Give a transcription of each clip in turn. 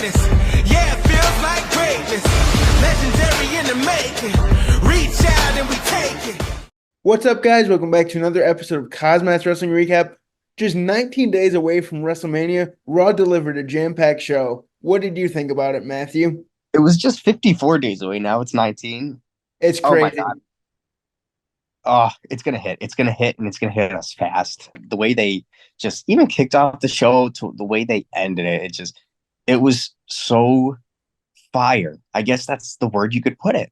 greatness. Yeah, it feels like greatness. Legendary in the making. Reach out and we take it. What's up, guys? Welcome back to another episode of KozMatt's Wrestling Recap. Just 19 days away from WrestleMania, Raw delivered a jam-packed show. What did you think about it, Matthew? It was just 54 days away. Now it's 19. It's Oh my crazy. God. Oh, it's going to hit. It's going to hit, and it's going to hit us fast. The way they just even kicked off the show to the way they ended it, it was so fire. I guess that's the word you could put it.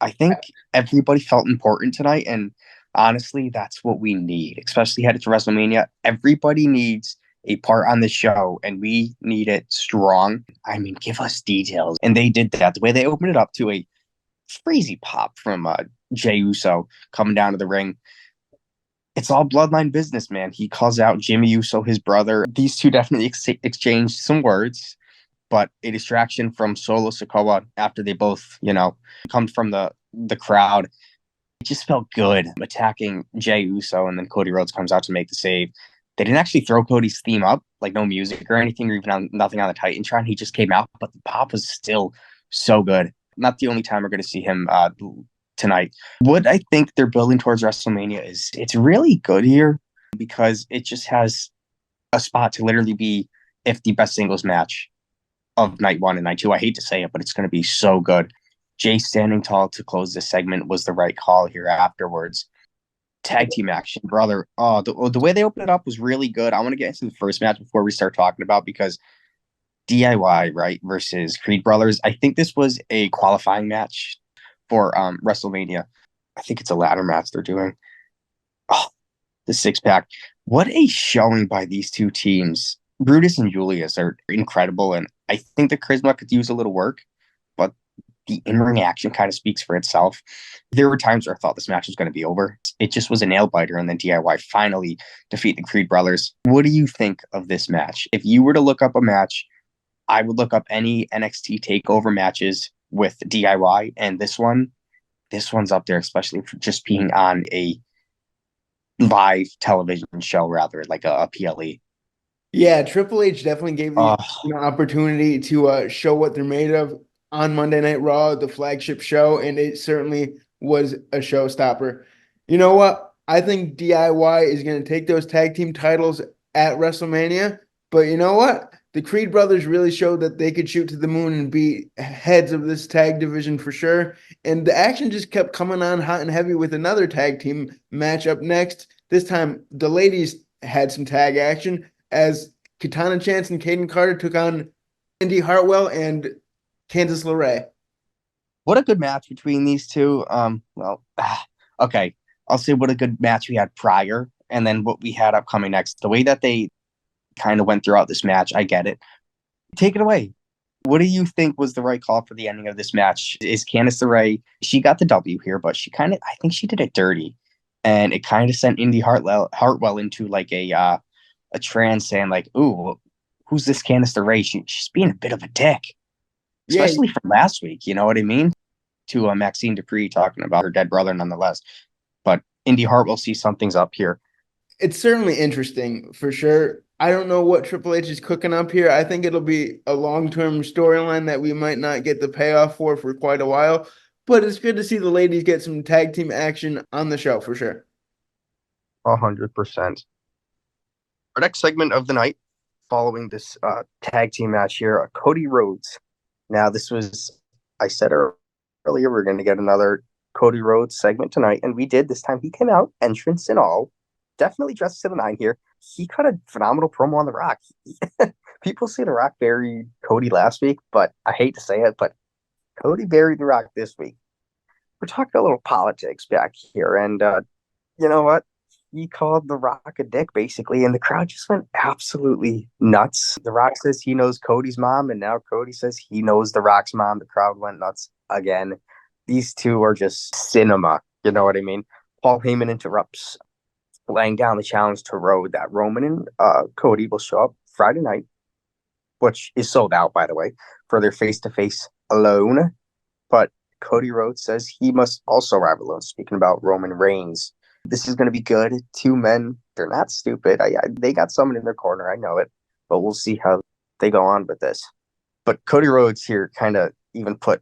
I think everybody felt important tonight, and honestly, that's what we need, especially headed to WrestleMania. Everybody needs a part on the show, and we need it strong. I mean, give us details. And they did that. The way they opened it up to a crazy pop from Jey Uso coming down to the ring. It's all bloodline business, man. He calls out Jimmy Uso, his brother. These two definitely exchanged some words, but a distraction from Solo Sikoa after they both, come from the crowd. It just felt good attacking Jey Uso, and then Cody Rhodes comes out to make the save. They didn't actually throw Cody's theme up, like no music or anything, or even nothing on the Titantron. He just came out, but the pop was still so good. Not the only time we're going to see him tonight. What I think they're building towards WrestleMania is it's really good here because it just has a spot to literally be if the best singles match of night one and night two. I hate to say it, but it's going to be so good. Jay standing tall to close this segment was the right call here afterwards. Tag team action, brother. Oh, the way they opened it up was really good. I want to get into the first match before we start talking about, because DIY, right, versus Creed Brothers. I think this was a qualifying match for WrestleMania. I think it's a ladder match they're doing. Oh, the six-pack. What a showing by these two teams. Brutus and Julius are incredible, and I think the charisma could use a little work, but the in-ring action kind of speaks for itself. There were times where I thought this match was going to be over. It just was a nail-biter, and then DIY finally defeat the Creed Brothers. What do you think of this match? If you were to look up a match, I would look up any NXT TakeOver matches with DIY, and this one's up there, especially for just being on a live television show, rather, like a PLE. Yeah, Triple H definitely gave these an opportunity to show what they're made of on Monday Night Raw, the flagship show, and it certainly was a showstopper. You know what? I think DIY is going to take those tag team titles at WrestleMania, but you know what? The Creed Brothers really showed that they could shoot to the moon and be heads of this tag division for sure. And the action just kept coming on hot and heavy with another tag team match up next. This time, the ladies had some tag action as Katana Chance and Kaden Carter took on Indy Hartwell and Candice LeRae. What a good match between these two. Okay. I'll say what a good match we had prior, and then what we had upcoming next. The way that they kind of went throughout this match, I get it. Take it away. What do you think was the right call for the ending of this match? Is Candice LeRae, she got the W here, but I think she did it dirty. And it kind of sent Indy Hartwell into like a trance, saying like, ooh, who's this Candice LeRae? She's being a bit of a dick. Especially from last week, you know what I mean? To Maxine Dupree talking about her dead brother nonetheless. But Indy Hartwell sees something's up here. It's certainly interesting, for sure. I don't know what Triple H is cooking up here. I think it'll be a long-term storyline that we might not get the payoff for quite a while. But it's good to see the ladies get some tag team action on the show, for sure. 100%. Our next segment of the night, following this tag team match here, Cody Rhodes. Now, this was, I said earlier, we're going to get another Cody Rhodes segment tonight, and we did. This time he came out, entrance and all, definitely dressed to the nine here. He cut a phenomenal promo on The Rock. People say The Rock buried Cody last week, but I hate to say it, but Cody buried The Rock this week. We're talking a little politics back here, and you know what? He called The Rock a dick, basically, and the crowd just went absolutely nuts. The Rock says he knows Cody's mom, and now Cody says he knows The Rock's mom. The crowd went nuts again. These two are just cinema, you know what I mean? Paul Heyman interrupts, laying down the challenge to Rhodes that Roman and Cody will show up Friday night, which is sold out, by the way, for their face-to-face alone. But Cody Rhodes says he must also arrive alone, speaking about Roman Reigns. This is going to be good. Two men, they're not stupid. They got someone in their corner. I know it. But we'll see how they go on with this. But Cody Rhodes here kind of even put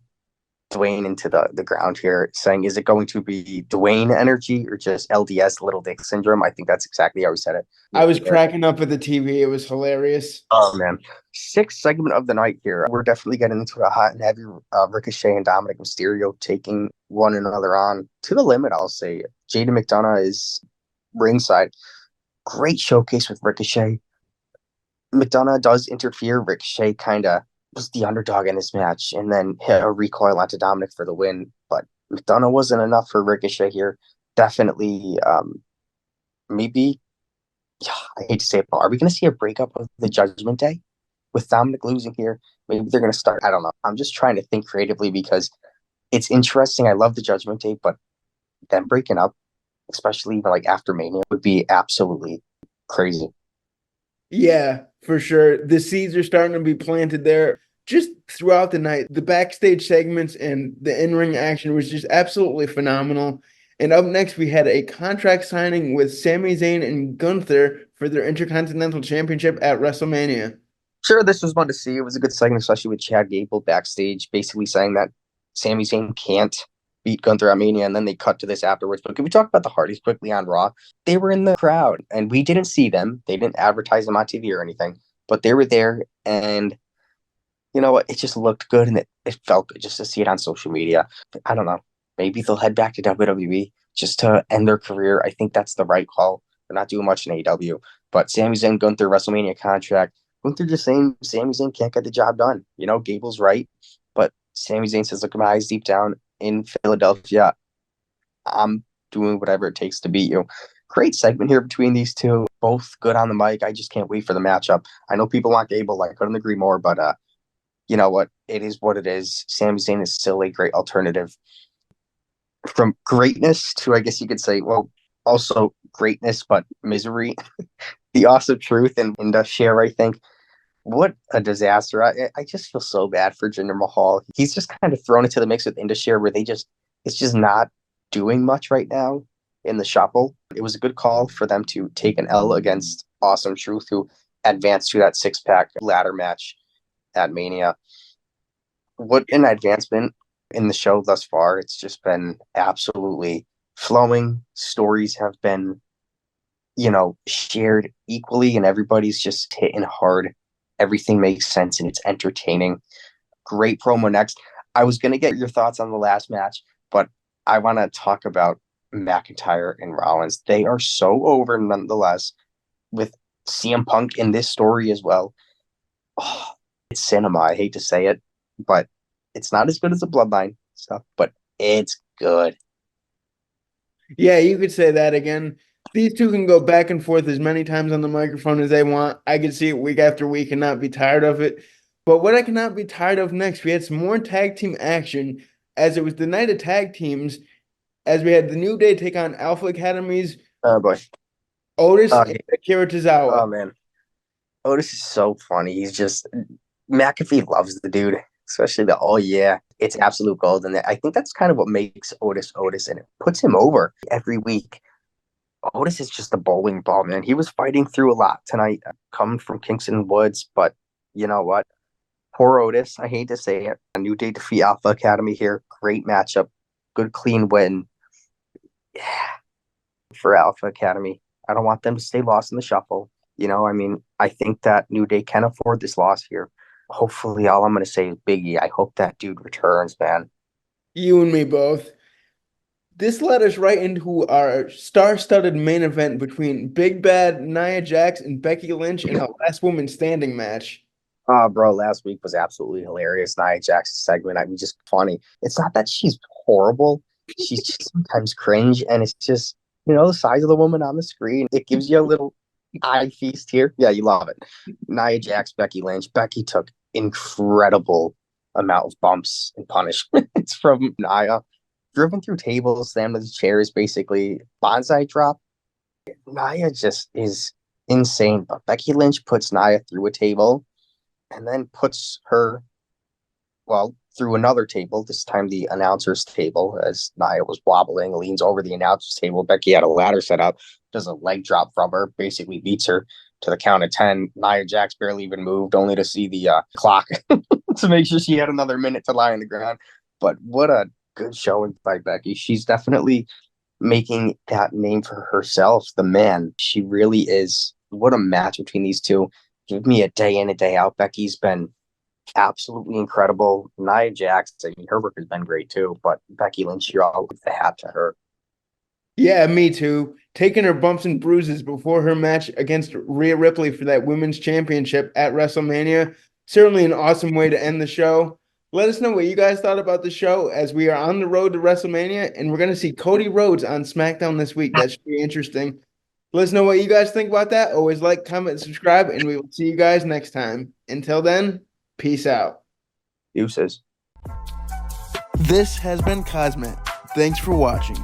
Dwayne into the ground here, saying, is it going to be Dwayne energy or just LDS, little dick syndrome? I think that's exactly how he said it. I was cracking up at the TV. It was hilarious. Oh, man. Sixth segment of the night here. We're definitely getting into a hot and heavy Ricochet and Dominic Mysterio taking one another on to the limit, I'll say. Jaden McDonough is ringside. Great showcase with Ricochet. McDonough does interfere. Ricochet kind of was the underdog in this match and then hit a recoil onto Dominic for the win. But McDonough wasn't enough for Ricochet here. Definitely, maybe, yeah, I hate to say it, but are we going to see a breakup of the Judgment Day with Dominic losing here? Maybe they're going to start. I don't know. I'm just trying to think creatively because it's interesting. I love the Judgment Day, but them breaking up, especially even like after Mania, would be absolutely crazy. Yeah, for sure. The seeds are starting to be planted there just throughout the night. The backstage segments and the in-ring action was just absolutely phenomenal. And up next, we had a contract signing with Sami Zayn and Gunther for their Intercontinental Championship at WrestleMania. Sure, this was fun to see. It was a good segment, especially with Chad Gable backstage, basically saying that Sami Zayn can't beat Gunther at Mania, and then they cut to this afterwards. But can we talk about the Hardys quickly on Raw? They were in the crowd, and we didn't see them. They didn't advertise them on TV or anything, but they were there, and you know what? It just looked good, and it felt good just to see it on social media. I don't know. Maybe they'll head back to WWE just to end their career. I think that's the right call. They're not doing much in AEW, but Sami Zayn, Gunther, WrestleMania contract. Gunther just saying Sami Zayn can't get the job done. You know, Gable's right, but Sami Zayn says, look at my eyes deep down in Philadelphia. I'm doing whatever it takes to beat you. Great segment here between these two. Both good on the mic. I just can't wait for the matchup. I know people want Gable. I couldn't agree more, but you know what? It is what it is. Sami Zayn is still a great alternative. From greatness to, I guess you could say, well, also greatness, but misery. The awesome truth and the share, I think. What a disaster. I just feel so bad for Jinder Mahal. He's just kind of thrown into the mix with Indashare where it's just not doing much right now in the shuffle. It was a good call for them to take an L against Awesome Truth, who advanced to that six-pack ladder match at Mania. What an advancement in the show thus far. It's just been absolutely flowing. Stories have been, shared equally, and everybody's just hitting hard. Everything makes sense and it's entertaining. Great promo next. I was going to get your thoughts on the last match, but I want to talk about McIntyre and Rollins. They are so over nonetheless, with CM Punk in this story as well. Oh, it's cinema. I hate to say it, but it's not as good as the Bloodline stuff, but it's good. Yeah, you could say that again. These two can go back and forth as many times on the microphone as they want. I can see it week after week and not be tired of it. But what I cannot be tired of next, we had some more tag team action as it was the night of tag teams, as we had the New Day take on Alpha Academy's Oh, boy. Otis and Akira Tozawa. Oh, man. Otis is so funny. He's just, McAfee loves the dude, especially the, oh, yeah, it's absolute gold. And I think that's kind of what makes Otis Otis, and it puts him over every week. Otis is just a bowling ball, man. He was fighting through a lot tonight, coming from Kingston Woods, but you know what? Poor Otis. I hate to say it. A New Day defeat Alpha Academy here. Great matchup. Good, clean win. Yeah. For Alpha Academy. I don't want them to stay lost in the shuffle. I think that New Day can afford this loss here. Hopefully, all I'm going to say is Biggie. I hope that dude returns, man. You and me both. This led us right into our star-studded main event between Big Bad Nia Jax and Becky Lynch in a last woman standing match. Oh, bro, last week was absolutely hilarious. Nia Jax's segment, just funny. It's not that she's horrible. She's just sometimes cringe, and it's just, the size of the woman on the screen. It gives you a little eye feast here. Yeah, you love it. Nia Jax, Becky Lynch. Becky took incredible amount of bumps and punishments from Nia. Driven through tables, slammed into chairs, basically. Bonsai drop. Nia just is insane. But Becky Lynch puts Nia through a table and then puts her, through another table, this time the announcer's table, as Nia was wobbling, leans over the announcer's table. Becky had a ladder set up, does a leg drop from her, basically beats her to the count of 10. Nia Jax barely even moved, only to see the clock to make sure she had another minute to lie on the ground. But what a good showing by Becky. She's definitely making that name for herself. The man, she really is. What a match between these two. Give me a day in, a day out. Becky's been absolutely incredible. Nia Jax, I mean, her work has been great too. But Becky Lynch, you're all with the hat to her. Yeah, me too. Taking her bumps and bruises before her match against Rhea Ripley for that women's championship at WrestleMania. Certainly an awesome way to end the show. Let us know what you guys thought about the show as we are on the road to WrestleMania and we're going to see Cody Rhodes on SmackDown this week. That should be interesting. Let us know what you guys think about that. Always like, comment, subscribe, and we will see you guys next time. Until then, peace out. Deuces. This has been KozMatt. Thanks for watching.